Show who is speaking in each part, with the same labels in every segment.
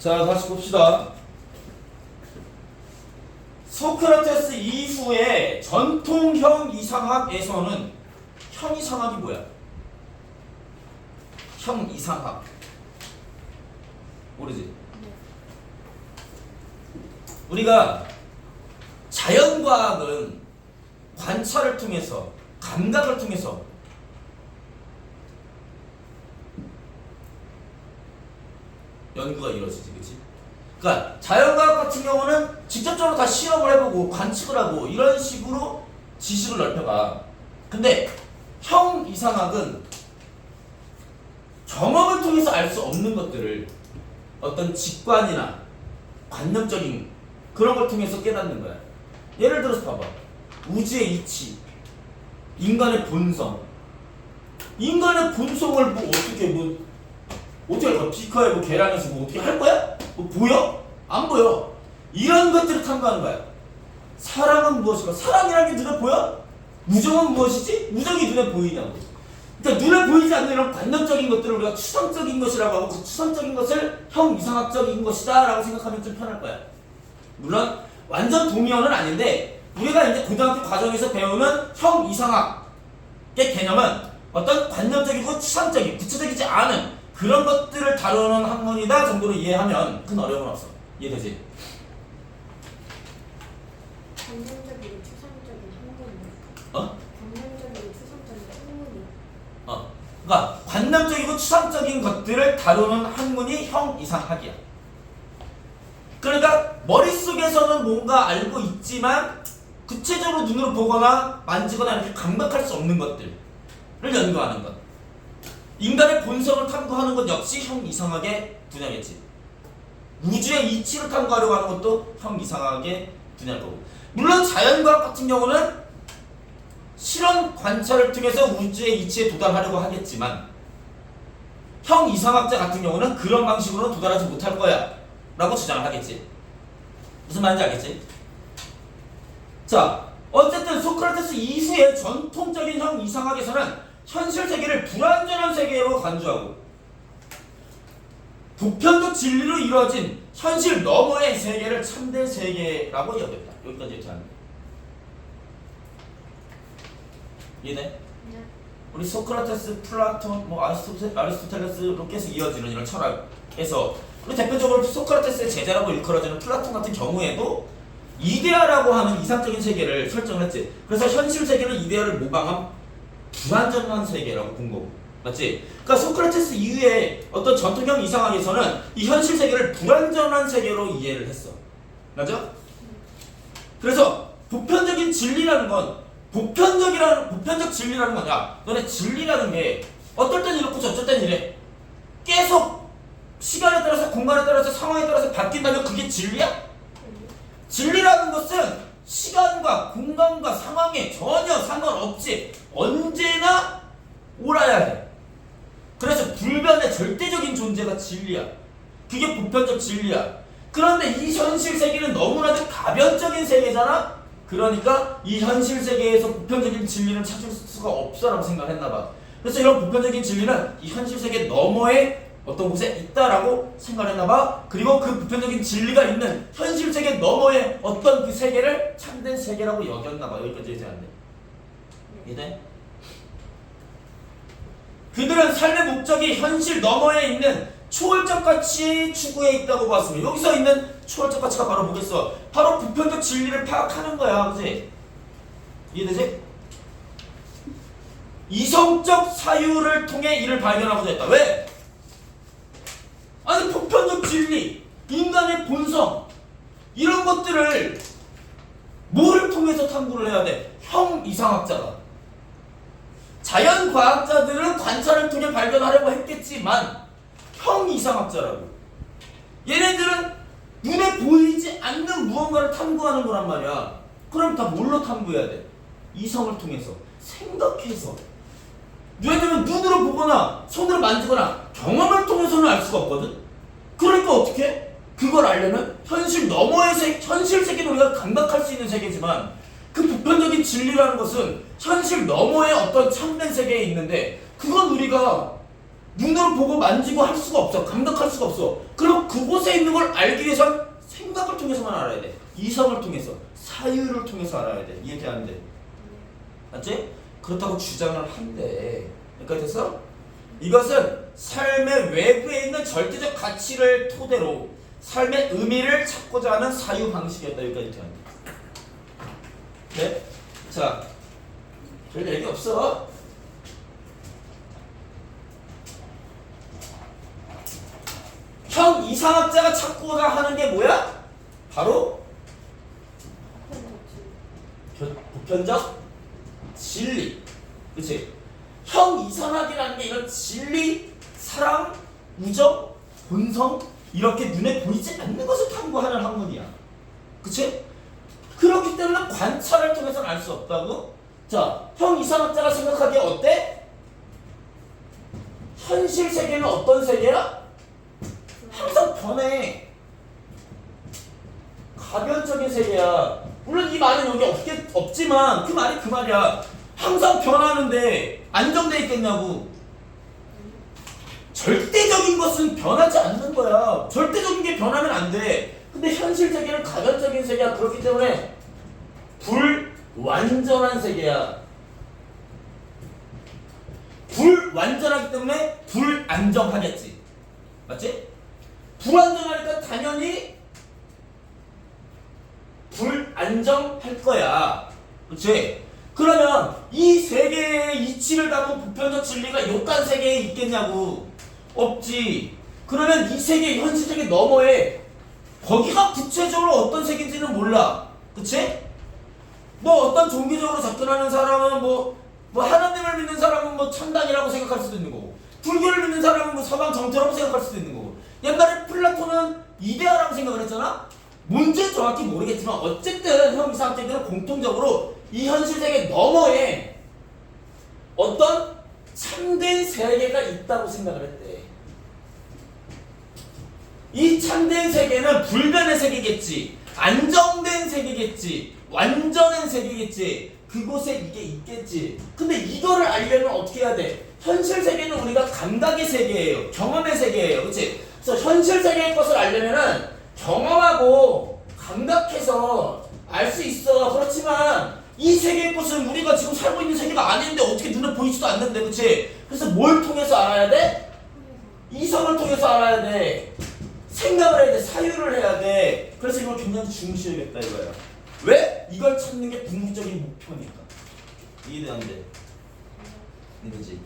Speaker 1: 자, 다시 봅시다. 소크라테스 이후에 전통형 이상학에서는 형 이상학이 뭐야? 형 이상학 모르지? 우리가 자연과학은 관찰을 통해서 감각을 통해서 연구가 이루어지지, 그치? 그러니까 자연과학 같은 경우는 직접적으로 다 실험을 해보고 관측을 하고 이런 식으로 지식을 넓혀가. 근데 형 이상학은 경험을 통해서 알 수 없는 것들을 어떤 직관이나 관념적인 그런 걸 통해서 깨닫는 거야. 예를 들어서 봐봐. 우주의 이치, 인간의 본성. 인간의 본성을 뭐 어떻게 할 거야? 비커에 뭐 계란에서 뭐 어떻게 할 거야? 뭐 보여? 안 보여. 이런 것들을 탐구하는 거야. 사랑은 무엇일까? 사랑이라는 게 눈에 보여? 우정은 무엇이지? 우정이 눈에 보이냐고. 그러니까 눈에 보이지 않는 이런 관념적인 것들을 우리가 추상적인 것이라고 하고 그 추상적인 것을 형 이상학적인 것이다 라고 생각하면 좀 편할 거야. 물론 완전 동의어는 아닌데 우리가 이제 고등학교 과정에서 배우는 형 이상학의 개념은 어떤 관념적이고 추상적인, 구체적이지 않은 그런 것들을 다루는 학문이다 정도로 이해하면 큰 어려움은 없어. 이해되지?
Speaker 2: 관념적이고 추상적인 학문이요. 관념적이고 추상적인 학문이요.
Speaker 1: 그러니까 관념적이고 추상적인 것들을 다루는 학문이 형 이상학이야. 그러니까 머릿속에서는 뭔가 알고 있지만 구체적으로 눈으로 보거나 만지거나 이렇게 감각할 수 없는 것들을 연구하는 것. 인간의 본성을 탐구하는 것 역시 형 이상학의 분야겠지. 우주의 이치를 탐구하려고 하는 것도 형 이상학의 분야일 거고. 물론 자연과학 같은 경우는 실험 관찰을 통해서 우주의 이치에 도달하려고 하겠지만 형 이상학자 같은 경우는 그런 방식으로는 도달하지 못할 거야 라고 주장을 하겠지. 무슨 말인지 알겠지? 자, 어쨌든 소크라테스 이후의 전통적인 형 이상학에서는 현실 세계를 불완전한 세계로 간주하고 보편적 진리로 이루어진 현실 너머의 세계를 참된 세계라고 여겼다. 여기까지 이렇게 하는 거야. 이해돼?
Speaker 2: 네.
Speaker 1: 우리 소크라테스, 플라톤, 뭐 아리스토텔레스로 계속 이어지는 이런 철학에서 우리 대표적으로 소크라테스의 제자라고 일컬어지는 플라톤 같은 경우에도 이데아라고 하는 이상적인 세계를 설정을 했지. 그래서 현실 세계는 이데아를 모방한 불완전한 세계라고 본 거고, 맞지? 그러니까 소크라테스 이후에 어떤 전통형 이상학에서는 이 현실 세계를 불완전한 세계로 이해를 했어. 맞죠? 그래서 보편적인 진리라는 건 보편적 진리라는 건 야, 너네 진리라는 게 어떨 땐 이렇고 저떨 땐 이래. 계속 시간에 따라서 공간에 따라서 상황에 따라서 바뀐다면 그게 진리야? 진리라는 것은 시간과 공간과 상황에 전혀 상관없이 언제나 옳아야 해. 그래서 불변의 절대적인 존재가 진리야. 그게 보편적 진리야. 그런데 이 현실 세계는 너무나도 가변적인 세계잖아? 그러니까 이 현실 세계에서 보편적인 진리는 찾을 수가 없어라고 생각했나 봐. 그래서 이런 보편적인 진리는 이 현실 세계 너머에 어떤 곳에 있다라고 생각했나 봐. 그리고 그 보편적인 진리가 있는 현실 세계 너머의 어떤 그 세계를 참된 세계라고 여겼나 봐. 여기까지 이제 안 돼. 이해돼? 그들은 삶의 목적이 현실 너머에 있는 초월적 가치 추구에 있다고 봤습니다. 여기서 있는 초월적 가치가 바로 뭐겠어? 바로 보편적 진리를 파악하는 거야. 그치? 이해되지? 이성적 사유를 통해 이를 발견하고자 했다. 왜? 아니 보편적 진리, 인간의 본성 이런 것들을 뭐를 통해서 탐구를 해야 돼? 형 이상학자가. 자연과학자들은 관찰을 통해 발견하려고 했겠지만 형 이상학자라고. 얘네들은 눈에 보이지 않는 무언가를 탐구하는 거란 말이야. 그럼 다 뭘로 탐구해야 돼? 이성을 통해서, 생각해서. 얘네들은 눈으로 보거나 손으로 만지거나 경험을 통해서는 알 수가 없거든. 그러니까 어떻게? 그걸 알려면 현실 너머의 현실 세계는 우리가 감각할 수 있는 세계지만 그 보편적인 진리라는 것은 현실 너머의 어떤 참된 세계에 있는데 그건 우리가 눈으로 보고 만지고 할 수가 없어. 감각할 수가 없어. 그럼 그곳에 있는 걸 알기 위해선 생각을 통해서만 알아야 돼. 이성을 통해서, 사유를 통해서 알아야 돼. 이해돼 안 돼? 맞지? 그렇다고 주장을 한대. 여기까지 됐어? 이것은 삶의 외부에 있는 절대적 가치를 토대로 삶의 의미를 찾고자 하는 사유 방식이었다. 여기까지 돼야 돼. 네? 자, 별 얘기 없어. 형 이상학자가 찾고자 하는 게 뭐야? 바로 보편적 진리. 그치? 형 이상학이라는 게 이런 진리, 사랑, 우정, 본성 이렇게 눈에 보이지 않는 것을 탐구하는 학문이야. 그치? 그렇기 때문에 관찰을 통해서는 알 수 없다고? 자, 형 이상학자가 생각하기에 어때? 현실 세계는 어떤 세계야? 항상 변해. 가변적인 세계야. 물론 이 말은 여기 없지만 그 말이 그 말이야. 항상 변하는데 안정돼 있겠냐고. 절대적인 것은 변하지 않는 거야. 절대적인 게 변하면 안 돼. 근데 현실 세계는 가변적인 세계야. 그렇기 때문에 불완전한 세계야. 불완전하기 때문에 불안정하겠지. 맞지? 불안정하니까 당연히 불안정할 거야. 그치? 그러면 이 세계의 이치를 담은 보편적 진리가 요딴 세계에 있겠냐고. 없지. 그러면 이 세계, 현실 세계 너머에 거기가 구체적으로 어떤 세계인지는 몰라. 그치? 뭐 어떤 종교적으로 접근하는 사람은 뭐 하나님을 믿는 사람은 뭐 천당이라고 생각할 수도 있는 거고, 불교를 믿는 사람은 뭐 서방 정토라고 생각할 수도 있는 거고, 옛날에 플라톤은 이데아라고 생각을 했잖아? 뭔지 정확히 모르겠지만 어쨌든 형 이상학자들은 공통적으로 이 현실 세계 너머에 어떤 참된 세계가 있다고 생각을 했대. 이 참된 세계는 불변의 세계겠지, 안정된 세계겠지, 완전한 세계겠지, 그곳에 이게 있겠지. 근데 이거를 알려면 어떻게 해야 돼? 현실 세계는 우리가 감각의 세계예요. 경험의 세계예요. 그치? 그래서 현실 세계의 것을 알려면은 경험하고 감각해서 알 수 있어. 그렇지만 이 세계의 것은 우리가 지금 살고 있는 세계가 아닌데 어떻게 눈에 보이지도 않는데. 그치? 그래서 뭘 통해서 알아야 돼? 이성을 통해서 알아야 돼. 생각을 해야 돼. 사유를 해야 돼. 그래서 이걸 굉장히 중시해야겠다 이거야. 왜? 이걸 찾는 게 궁극적인 목표니까. 이해돼 안 돼? 그지?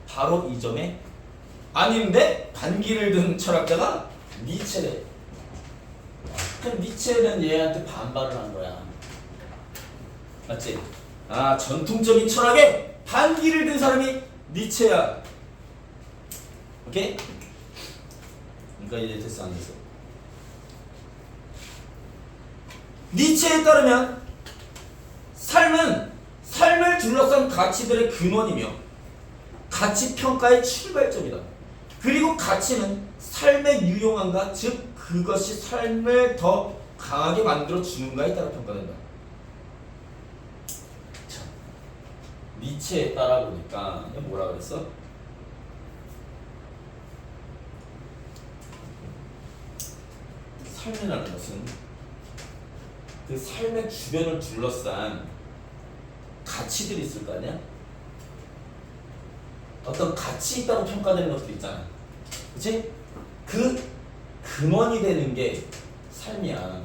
Speaker 1: 바로 이 점에 아닌데 반기를 든 철학자가 니체래. 그럼 니체는 얘한테 반발을 한 거야. 맞지? 아, 전통적인 철학에 반기를 든 사람이 니체야. 오케이? 그러니까 이제 됐어 안 됐어? 니체에 따르면 삶은 삶을 둘러싼 가치들의 근원이며 가치 평가의 출발점이다. 그리고 가치는 삶의 유용함과 즉 그것이 삶을 더 강하게 만들어 주는가에 따라 평가된다. 자, 니체에 따라 보니까 뭐라 그랬어? 삶이라는 것은 그 삶의 주변을 둘러싼 가치들이 있을 거 아니야? 어떤 가치 있다고 평가되는 것들 있잖아. 그치? 그 근원이 되는 게 삶이야.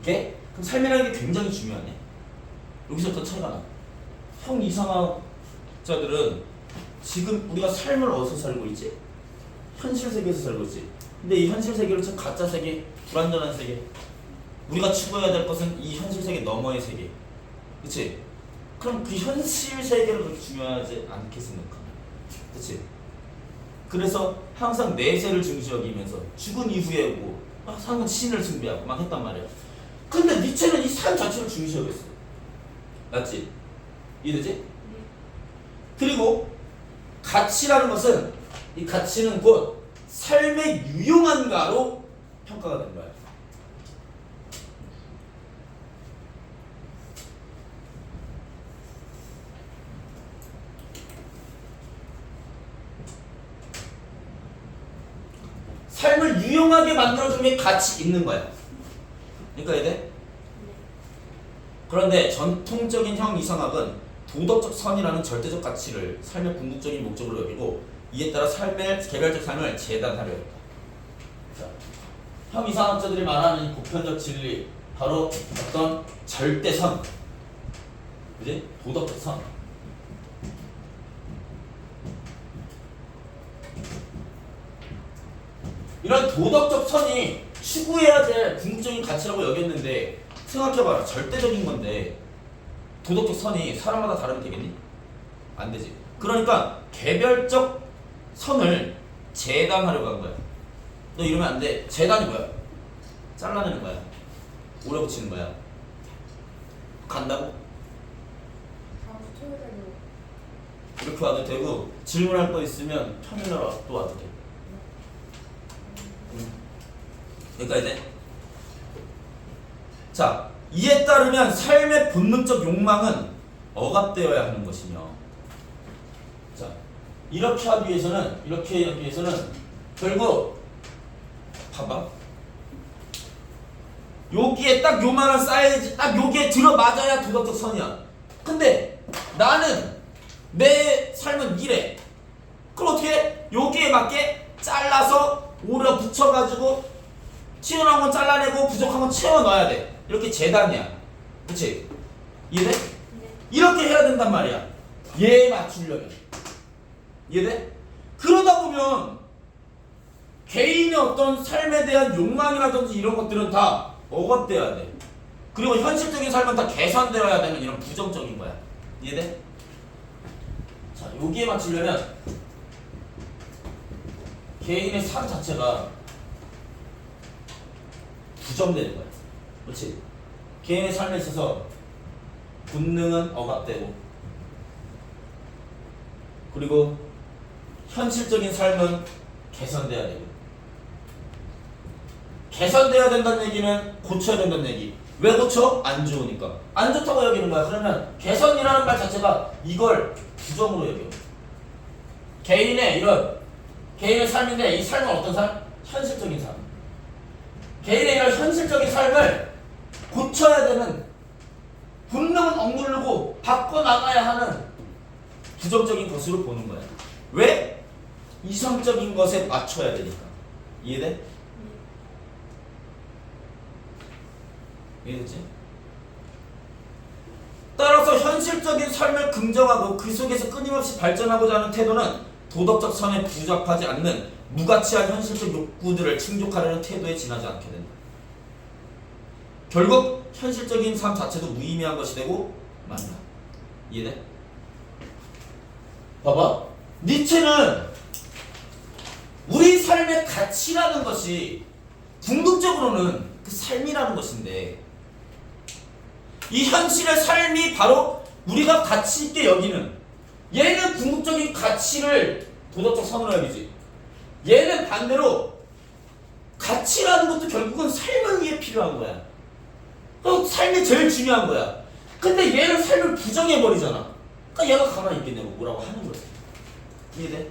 Speaker 1: 오케이? 그럼 삶이라는 게 굉장히 중요하네. 여기서부터 차이가 나. 형 이상학자들은 지금 우리가 삶을 어디서 살고 있지? 현실 세계에서 살고 있지. 근데 이 현실 세계를 참 가짜 세계, 불완전한 세계. 우리가 추구해야 될 것은 이 현실 세계 너머의 세계. 그치? 그럼 그 현실 세계를 그렇게 중요하지 않게 생각하면. 그치? 그래서 항상 내세를 중시 여기면서 죽은 이후에 뭐 상은 신을 숭배하고 막 했단 말이야. 근데 니체는 이 삶 자체를 중시 여겼어. 맞지? 이해되지? 그리고 가치라는 것은 이 가치는 곧 삶의 유용한가로 평가가 된 거야. 삶을 유용하게 만들어주는 게 가치 있는 거야. 그러니까 이래.
Speaker 2: 네.
Speaker 1: 그런데 전통적인 형 이상학은 도덕적 선이라는 절대적 가치를 삶의 궁극적인 목적으로 여기고 이에 따라 삶의 개별적 삶을 재단하려 했다. 자, 형 이상학자들이 말하는 이 보편적 진리 바로 어떤 절대선, 그지? 도덕적 선. 이런 도덕적 선이 추구해야 될 궁극적인 가치라고 여겼는데 생각해봐라. 절대적인 건데 도덕적 선이 사람마다 다르면 되겠니? 안 되지. 그러니까 개별적 선을 재단하려고 한 거야. 너 이러면 안 돼. 재단이 뭐야? 잘라내는 거야. 오래 붙이는 거야. 간다고?
Speaker 2: 다음 토요일에는
Speaker 1: 이렇게 와도 되고 질문할 거 있으면 평일날 또 와도 돼. 여기까지 돼? 자, 이에 따르면 삶의 본능적 욕망은 억압되어야 하는 것이며, 자, 이렇게 하기 위해서는 결국 봐봐. 여기에 딱 요만한 사이즈, 딱 여기에 들어맞아야 도덕적 선이야. 근데 나는 내 삶은 이래. 그럼 어떻게 해? 여기에 맞게 잘라서 오려 붙여가지고 튀어나온 건 잘라내고 부족한 건 채워 넣어야 돼. 이렇게 재단이야. 그치? 이해돼?
Speaker 2: 네.
Speaker 1: 이렇게 해야 된단 말이야. 얘에 맞추려면. 이해돼? 그러다 보면 개인의 어떤 삶에 대한 욕망이라든지 이런 것들은 다 억압돼야 돼. 그리고 현실적인 삶은 다 개선되어야 되는 이런 부정적인 거야. 이해돼? 자, 여기에 맞추려면 개인의 삶 자체가 부정되는 거야. 그렇지? 개인의 삶에 있어서 본능은 억압되고, 그리고 현실적인 삶은 개선돼야 되고, 개선돼야 된다는 얘기는 고쳐야 된다는 얘기. 왜 고쳐? 안 좋으니까. 안 좋다고 여기는 거야. 그러면 개선이라는 말 자체가 이걸 부정으로 여겨. 개인의 삶인데 이 삶은 어떤 삶? 현실적인 삶. 개인의 이런 현실적인 삶을 고쳐야 되는, 본능은 억누르고 바꿔나가야 하는 부정적인 것으로 보는 거야. 왜? 이성적인 것에 맞춰야 되니까. 이해돼? 이해됐지? 따라서 현실적인 삶을 긍정하고 그 속에서 끊임없이 발전하고자 하는 태도는 도덕적 선에 부합하지 않는 무가치한 현실적 욕구들을 충족하려는 태도에 지나지 않게 된다. 결국 현실적인 삶 자체도 무의미한 것이 되고 만다. 이해돼? 봐봐. 니체는 우리 삶의 가치라는 것이 궁극적으로는 그 삶이라는 것인데, 이 현실의 삶이 바로 우리가 가치 있게 여기는, 얘는 궁극적인 가치를 도덕적 선으로 여기지, 얘는 반대로 가치라는 것도 결국은 삶을 위해 필요한 거야. 삶이 제일 중요한 거야. 근데 얘는 삶을 부정해버리잖아. 그러니까 얘가 가만히 있겠냐고 뭐라고 하는 거지. 이해돼?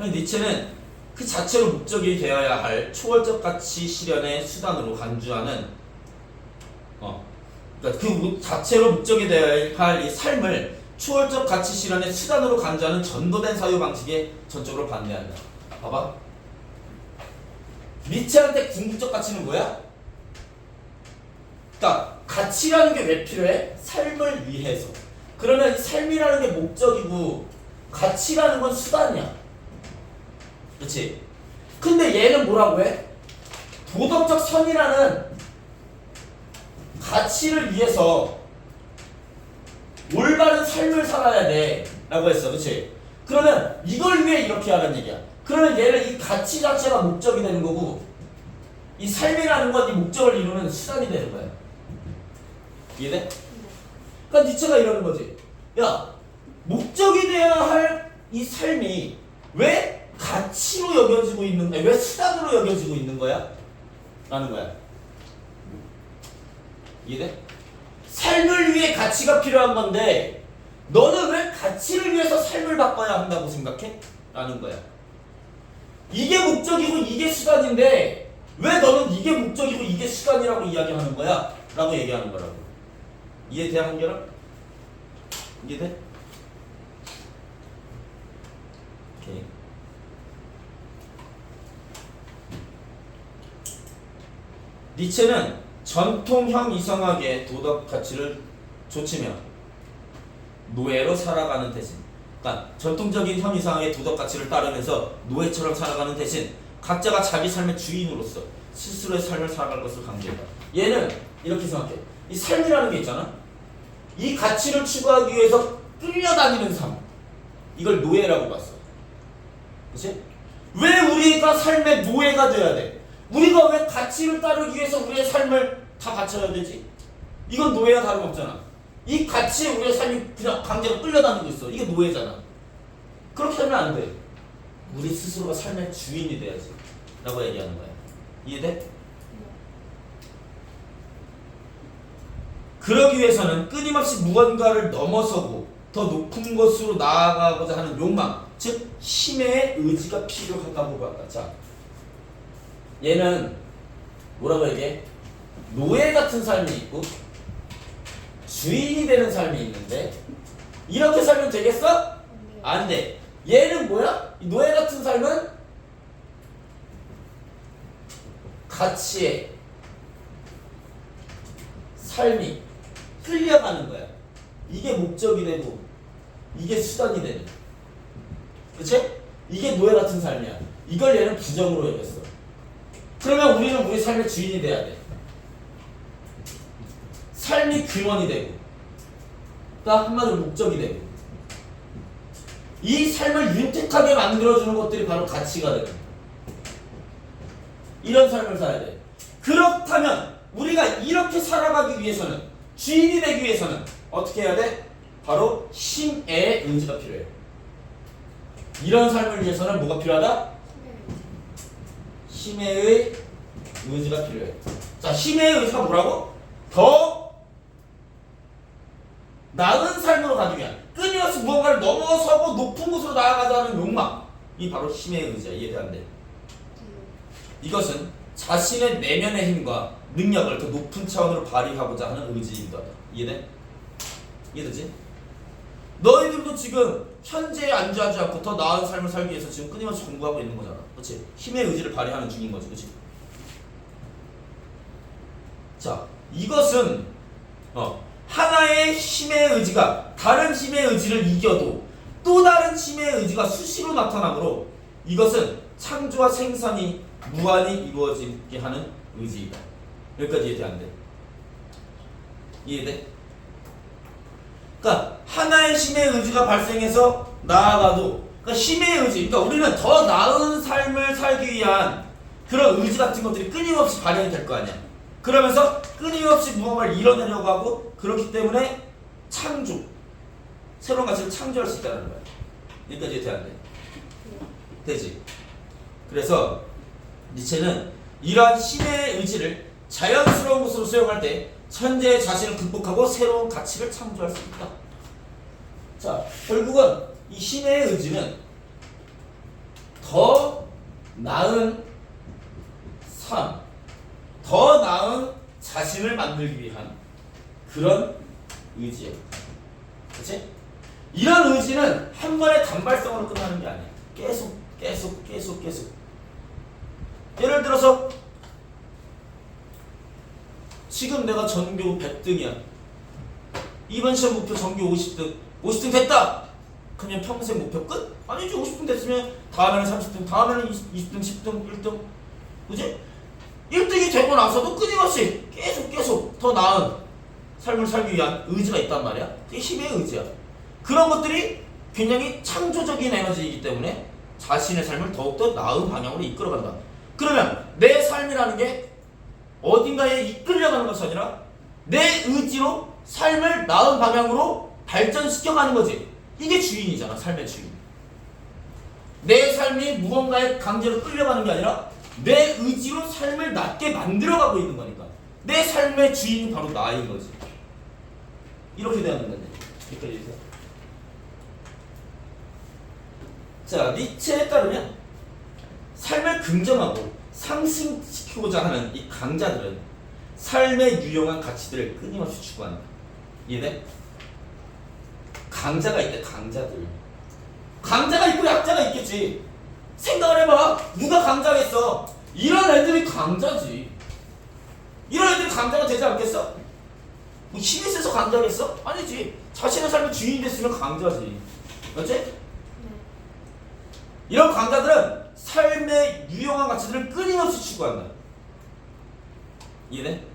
Speaker 1: 니체는 그 자체로 목적이 되어야 할 초월적 가치 실현의 수단으로 간주하는, 그러니까 그 자체로 목적이 되어야 할 이 삶을 초월적 가치 실현의 수단으로 간주하는 전도된 사유 방식에 전적으로 반대한다. 봐봐. 니체한테 궁극적 가치는 뭐야? 그러니까 가치라는 게 왜 필요해? 삶을 위해서. 그러면 삶이라는 게 목적이고 가치라는 건 수단이야. 그렇지? 근데 얘는 뭐라고 해? 도덕적 선이라는 가치를 위해서 올바른 삶을 살아야 돼 라고 했어. 그렇지? 그러면 이걸 위해 이렇게 하라는 얘기야. 그러면 얘는 이 가치 자체가 목적이 되는 거고, 이 삶이라는 건 이 목적을 이루는 수단이 되는 거야. 이해돼? 그러니까 니체가 이러는 거지. 야, 목적이 돼야 할 이 삶이 왜 가치로 여겨지고 있는 거야? 왜 수단으로 여겨지고 있는 거야? 라는 거야. 이해돼? 삶을 위해 가치가 필요한 건데 너는 왜 가치를 위해서 삶을 바꿔야 한다고 생각해? 라는 거야. 이게 목적이고 이게 수단인데 왜 너는 이게 목적이고 이게 수단이라고 이야기하는 거야? 라고 얘기하는 거라고. 이해돼, 한결아? 이해돼? 오케이. 니체는 전통형 이성학의 도덕 가치를 좇으며 노예로 살아가는 대신, 그러니까 전통적인 형 이성학의 도덕 가치를 따르면서 노예처럼 살아가는 대신 각자가 자기 삶의 주인으로서 스스로의 삶을 살아갈 것을 강조한다. 얘는 이렇게 생각해. 이 삶이라는 게 있잖아. 이 가치를 추구하기 위해서 끌려다니는 삶. 이걸 노예라고 봤어. 그치? 왜 우리가 삶의 노예가 돼야 돼? 우리가 왜 가치를 따르기 위해서 우리의 삶을 다 바쳐야 되지? 이건 노예와 다름없잖아. 이 가치에 우리의 삶이 그냥 강제로 끌려다니고 있어. 이게 노예잖아. 그렇게 하면 안 돼. 우리 스스로가 삶의 주인이 돼야지 라고 얘기하는 거야. 이해돼? 그러기 위해서는 끊임없이 무언가를 넘어서고 더 높은 곳으로 나아가고자 하는 욕망, 즉 힘의 의지가 필요하다고 봤다. 자, 얘는 뭐라고 얘기해? 노예 같은 삶이 있고 주인이 되는 삶이 있는데 이렇게 살면 되겠어? 안 돼. 얘는 뭐야? 이 노예 같은 삶은 가치에 삶이 끌려가는 거야. 이게 목적이 되고 이게 수단이 되는. 그치? 이게 노예 같은 삶이야. 이걸 얘는 부정으로 여겼어. 그러면 우리는 우리 삶의 주인이 돼야 돼. 삶이 근원이 되고, 그러니까 한마디로 목적이 되고, 이 삶을 윤택하게 만들어주는 것들이 바로 가치가 되는 거야. 이런 삶을 살아야 돼. 그렇다면 우리가 이렇게 살아가기 위해서는, 주인이 되기 위해서는 어떻게 해야 돼? 바로 힘의 의지가 필요해. 이런 삶을 위해서는 뭐가 필요하다? 힘의 의지가 필요해. 자, 힘의 의지가 뭐라고? 더 나은 삶으로 가기 위한, 끊임없이 무언가를 넘어서고 높은 곳으로 나아가자는 욕망, 이 바로 힘의 의지야. 이해돼 안 돼? 이것은 자신의 내면의 힘과 능력을 더 높은 차원으로 발휘하고자 하는 의지이기도 하다. 이해돼? 이해되지? 너희들도 지금 현재에 안주하지 않고 더 나은 삶을 살기 위해서 지금 끊임없이 공부하고 있는 거잖아. 그렇지? 힘의 의지를 발휘하는 중인 거지. 그렇지? 자, 이것은 하나의 힘의 의지가 다른 힘의 의지를 이겨도 또 다른 힘의 의지가 수시로 나타나므로 이것은 창조와 생산이 무한히 이루어지게 하는 의지이다. 여기까지 이해돼 안 돼? 이해돼? 그러니까 하나의 힘의 의지가 발생해서 나아가도, 그러니까 힘의 의지, 그러니까 우리는 더 나은 삶을 살기 위한 그런 의지 같은 것들이 끊임없이 발현이 될 거 아니야. 그러면서 끊임없이 무언가를 이뤄내려고 하고, 그렇기 때문에 창조, 새로운 가치를 창조할 수 있다는 거야. 여기까지 이해돼 안 돼? 되지? 그래서 니체는 이러한 힘의 의지를 자연스러운 것으로 수용할 때 현재의 자신을 극복하고 새로운 가치를 창조할 수 있다. 자, 결국은 이 힘의 의지는 더 나은 삶, 더 나은 자신을 만들기 위한 그런 의지예요. 그치? 이런 의지는 한 번의 단발성으로 끝나는 게 아니야. 계속. 예를 들어서 지금 내가 전교 100등이야. 이번 시험 목표 전교 50등 됐다! 그러면 평생 목표 끝? 아니지. 50등 됐으면 다음에는 30등, 다음에는 20등, 10등, 1등. 그지? 1등이 되고 나서도 끊임없이 계속 더 나은 삶을 살기 위한 의지가 있단 말이야. 그게 힘의 의지야. 그런 것들이 굉장히 창조적인 에너지이기 때문에 자신의 삶을 더욱더 나은 방향으로 이끌어간다. 그러면 내 삶이라는 게 어딘가에 이끌려가는 것이 아니라 내 의지로 삶을 나은 방향으로 발전시켜가는 거지. 이게 주인이잖아. 삶의 주인. 내 삶이 무언가에 강제로 끌려가는 게 아니라 내 의지로 삶을 낫게 만들어가고 있는 거니까 내 삶의 주인이 바로 나인 거지. 이렇게 되는 건데. 여기까지 해주세요. 자, 니체에 따르면 삶을 긍정하고 상승시키고자 하는 이 강자들은 삶의 유용한 가치들을 끊임없이 추구한다. 이해돼? 강자가 있대. 강자가 있고 약자가 있겠지. 생각을 해봐. 누가 강자겠어? 이런 애들이 강자지. 이런 애들이 강자가 되지 않겠어? 뭐 힘이 세서 강자겠어? 아니지. 자신의 삶의 주인이 됐으면 강자지. 맞지? 이런 강자들은 삶의 유용한 가치들을 끊임없이 추구한다. 이해돼?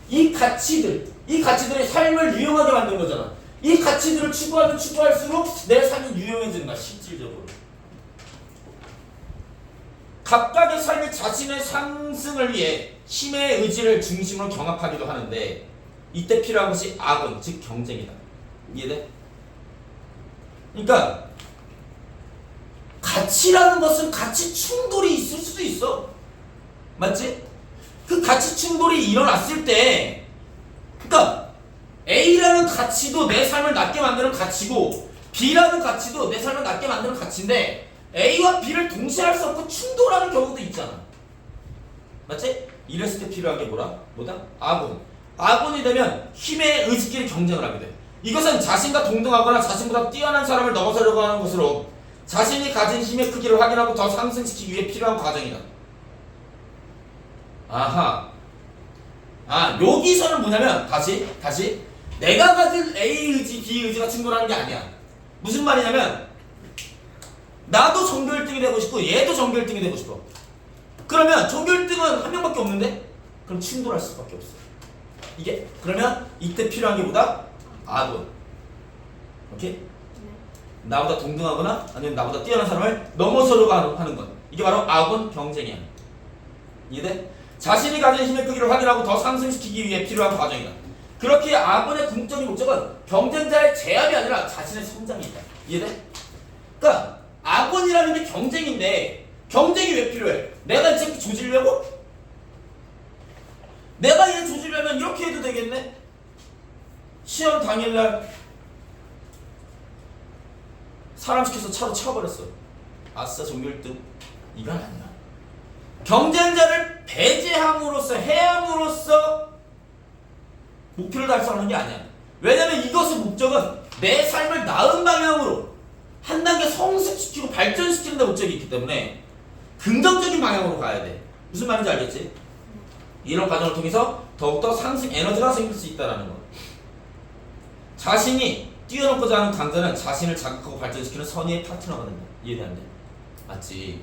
Speaker 1: 이 가치들이 삶을 유용하게 만드는 거잖아. 이 가치들을 추구하면 추구할수록 내 삶이 유용해지는 거야. 실질적으로. 각각의 삶이 자신의 상승을 위해 힘의 의지를 중심으로 경합하기도 하는데 이때 필요한 것이 악은, 즉 경쟁이다. 이해돼? 그러니까 가치라는 것은 가치 충돌이 있을 수도 있어. 맞지? 그 가치 충돌이 일어났을 때, 그러니까 A라는 가치도 내 삶을 낫게 만드는 가치고 B라는 가치도 내 삶을 낫게 만드는 가치인데 A와 B를 동시에 할 수 없고 충돌하는 경우도 있잖아. 맞지? 이랬을 때 필요한 게 뭐다? 아군. 아군이 되면 힘의 의지끼리 경쟁을 하게 돼. 이것은 자신과 동등하거나 자신보다 뛰어난 사람을 넘어서려고 하는 것으로 자신이 가진 힘의 크기를 확인하고 더 상승시키기 위해 필요한 과정이다. 아하. 여기서는 뭐냐면 다시 내가 가진 A 의지, B 의지가 충돌하는 게 아니야. 무슨 말이냐면 나도 전교 1등이 되고 싶고 얘도 전교 1등이 되고 싶어. 그러면 전교 1등은 한 명밖에 없는데? 그럼 충돌할 수밖에 없어. 이게 그러면 이때 필요한 게 뭐다? 아군. 오케이? 나보다 동등하거나 아니면 나보다 뛰어난 사람을 넘어서려고 하는 것. 이게 바로 아군 경쟁이야. 이해돼? 자신이 가진 힘의 크기를 확인하고 더 상승시키기 위해 필요한 과정이다. 그렇게 아군의 궁극적인 목적은 경쟁자의 제압이 아니라 자신의 성장이다. 이해돼? 그러니까 아군이라는 게 경쟁인데 경쟁이 왜 필요해? 내가 이 새끼 조지려고? 내가 얘 조지려면 이렇게 해도 되겠네? 시험 당일날 사람 시켜서 차로 쳐버렸어. 아싸 전교 1등. 이건 아니야. 경쟁자를 배제함으로써 해함으로써 목표를 달성하는 게 아니야. 왜냐면 이것의 목적은 내 삶을 나은 방향으로 한 단계 성숙시키고 발전시키는 데 목적이 있기 때문에 긍정적인 방향으로 가야 돼. 무슨 말인지 알겠지? 이런 과정을 통해서 더욱더 상승 에너지가 생길 수 있다는 거. 자신이 뛰어넘고자 하는 강자는 자신을 자극하고 발전시키는 선의의 파트너가 된다. 이해되는데? 맞지?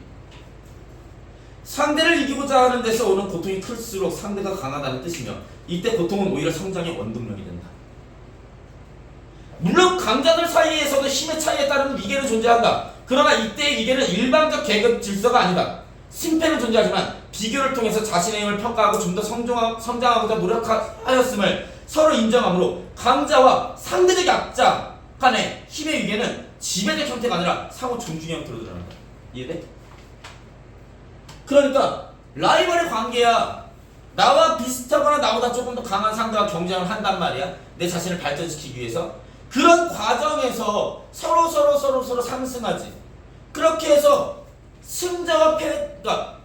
Speaker 1: 상대를 이기고자 하는 데서 오는 고통이 클수록 상대가 강하다는 뜻이며 이때 고통은 오히려 성장의 원동력이 된다. 물론 강자들 사이에서도 힘의 차이에 따른 위계는 존재한다. 그러나 이때의 위계는 일반적 계급 질서가 아니다. 승패는 존재하지만 비교를 통해서 자신의 힘을 평가하고 좀 더 성장하고자 노력하였음을 서로 인정하므로 강자와 상대적 약자 간의 힘의 위계는 지배적 형태가 아니라 상호 존중의 형태로 드러난다. 이해돼? 그러니까 라이벌의 관계야. 나와 비슷하거나 나보다 조금 더 강한 상대와 경쟁을 한단 말이야. 내 자신을 발전시키기 위해서. 그런 과정에서 서로 상승하지. 그렇게 해서 승자와 그러니까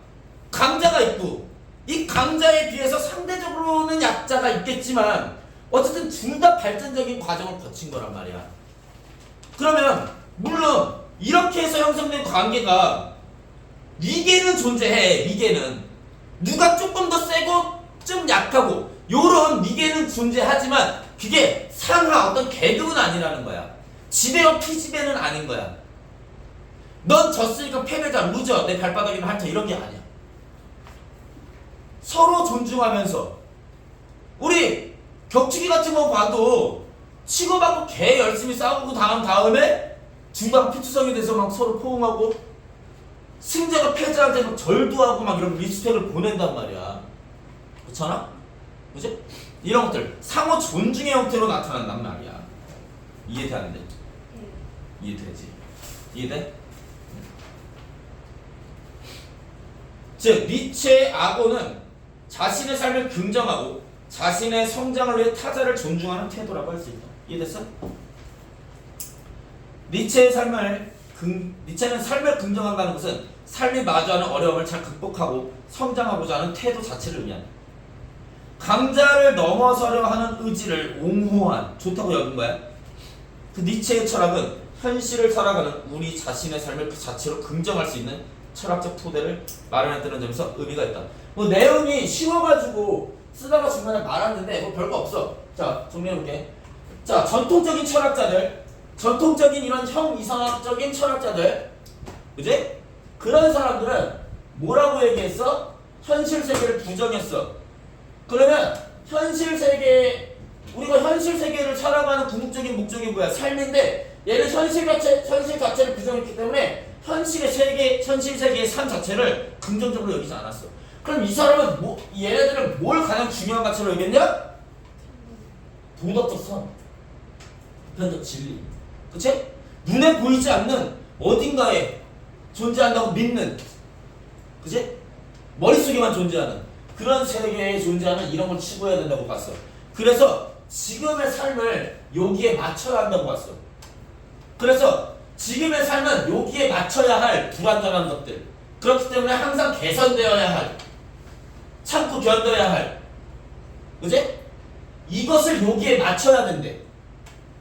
Speaker 1: 강자가 있고 이 강자에 비해서 상대적으로는 약자가 있겠지만 어쨌든 둘 다 발전적인 과정을 거친 거란 말이야. 그러면 물론 이렇게 해서 형성된 관계가 위계는 존재해. 위계는 누가 조금 더 세고 좀 약하고 요런 위계는 존재하지만 그게 상하 어떤 계급은 아니라는 거야. 지배와 피지배는 아닌 거야. 넌 졌으니까 패배자, 루저, 내 발바닥에는 핥아 이런 게 아니야. 서로 존중하면서 우리 격투기 같은 거 봐도 치고받고 개 열심히 싸우고 당한 다음에 중간 피투성이 돼서 막 서로 포옹하고 승자가 패자한테 막 절도하고 막 이런 리스펙을 보낸단 말이야. 그렇잖아? 그치? 이런 것들 상호 존중의 형태로 나타난단 말이야. 이해되는데? 이해되지? 이해돼? 즉 니체의 악어는 자신의 삶을 긍정하고 자신의 성장을 위해 타자를 존중하는 태도라고 할 수 있다. 이해됐어? 니체의 삶을 니체는 삶을 긍정한다는 것은 삶이 마주하는 어려움을 잘 극복하고 성장하고자 하는 태도 자체를 의미한다. 강자를 넘어서려 하는 의지를 옹호한 좋다고 여긴 거야. 그 니체의 철학은 현실을 살아가는 우리 자신의 삶을 그 자체로 긍정할 수 있는 철학적 토대를 마련했다는 점에서 의미가 있다. 뭐 내용이 쉬워가지고 쓰다가 중간에 말았는데 뭐 별거 없어. 자, 정리해볼게. 자, 전통적인 철학자들, 전통적인 이런 형이상학적인 철학자들, 그지? 그런 사람들은 뭐라고 얘기했어? 현실 세계를 부정했어. 그러면 현실 세계, 우리가 현실 세계를 살아가는 궁극적인 목적이 뭐야? 삶인데 얘는 현실 자체를 부정했기 때문에 현실 세계의 삶 자체를 긍정적으로 여기지 않았어. 그럼 이 사람은 얘네들은 뭘 가장 중요한 가치로 여겼냐? 도덕적 선, 보편적 진리, 그치? 눈에 보이지 않는 어딘가에 존재한다고 믿는, 그치? 머릿속에만 존재하는 그런 세계에 존재하는 이런 걸 추구해야 된다고 봤어. 그래서 지금의 삶을 여기에 맞춰야 한다고 봤어. 그래서 지금의 삶은 여기에 맞춰야 할 불완전한 것들, 그렇기 때문에 항상 개선되어야 할, 참고 견뎌야 할, 그지? 이것을 여기에 맞춰야 된대.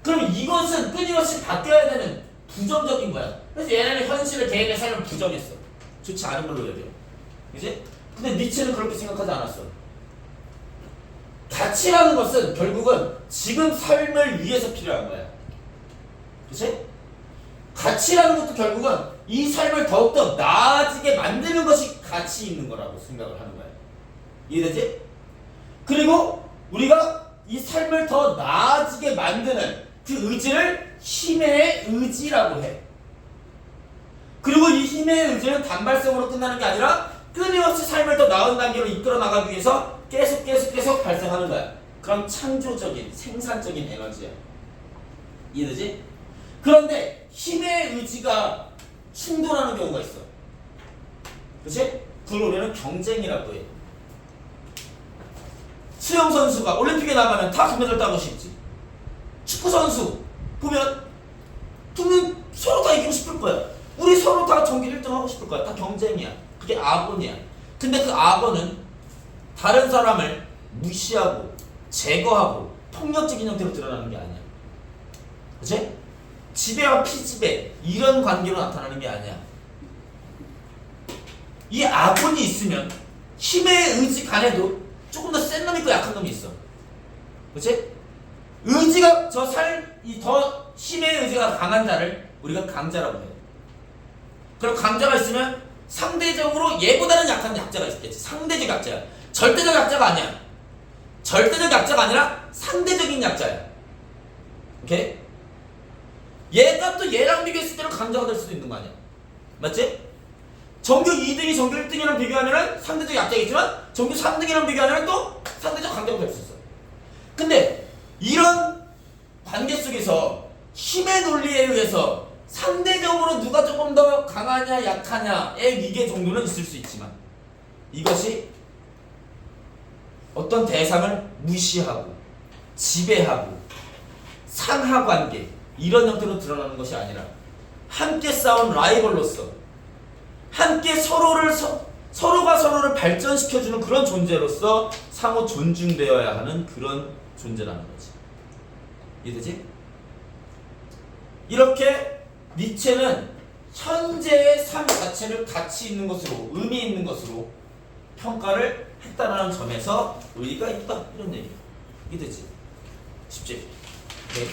Speaker 1: 그럼 이것은 끊임없이 바뀌어야 되는 부정적인 거야. 그래서 얘네는 현실을 개인의 삶을 부정했어. 좋지 않은 걸로 여겨. 그지? 근데 니체는 그렇게 생각하지 않았어. 가치라는 것은 결국은 지금 삶을 위해서 필요한 거야. 그치? 가치라는 것도 결국은 이 삶을 더욱더 나아지게 만드는 것이 가치 있는 거라고 생각을 하는 거야. 이해되지? 그리고 우리가 이 삶을 더 나아지게 만드는 그 의지를 힘의 의지라고 해. 그리고 이 힘의 의지는 단발성으로 끝나는 게 아니라 끊임없이 삶을 더 나은 단계로 이끌어 나가기 위해서 계속 발생하는 거야. 그런 창조적인, 생산적인 에너지야. 이해되지? 그런데 힘의 의지가 충돌하는 경우가 있어. 그치? 그걸 우리는 경쟁이라고 해. 수영 선수가 올림픽에 나가면 다 금메달 따고 싶지. 축구 선수 보면 서로 다 이기고 싶을 거야. 우리 서로 다 전기 1등 하고 싶을 거야. 다 경쟁이야. 그게 악원이야. 근데 그 악원은 다른 사람을 무시하고 제거하고 폭력적인 형태로 드러나는 게 아니야. 그치? 지배와 피지배 이런 관계로 나타나는 게 아니야. 이 악원이 있으면 힘의 의지 간에도 조금 더 센 놈이 있고 약한 놈이 있어. 그치? 의지가 더 힘의 의지가 강한 자를 우리가 강자라고 해. 그럼 강자가 있으면 상대적으로 얘보다는 약한 약자가 있겠지. 상대적 약자야. 절대적 약자가 아니야. 절대적 약자가 아니라 상대적인 약자야. 오케이? 얘가 또 얘랑 비교했을 때는 강자가 될 수도 있는 거 아니야. 맞지? 전교 2등이 전교 1등이랑 비교하면 상대적 약자겠지만 전교 3등이랑 비교하면 또 상대적 강자가 될 수 있어. 근데 이런 관계 속에서 힘의 논리에 의해서 상대적으로 누가 조금 더 강하냐 약하냐의 위계 정도는 있을 수 있지만 이것이 어떤 대상을 무시하고 지배하고 상하관계 이런 형태로 드러나는 것이 아니라 함께 싸운 라이벌로서 함께 서로가 서로를 발전시켜주는 그런 존재로서 상호 존중되어야 하는 그런 존재라는 거지. 이해되지? 이렇게 니체는 현재의 삶 자체를 가치 있는 것으로 의미 있는 것으로 평가를 했다는 점에서 의의가 있다 이런 얘기야. 이해되지? 쉽지? 오케이.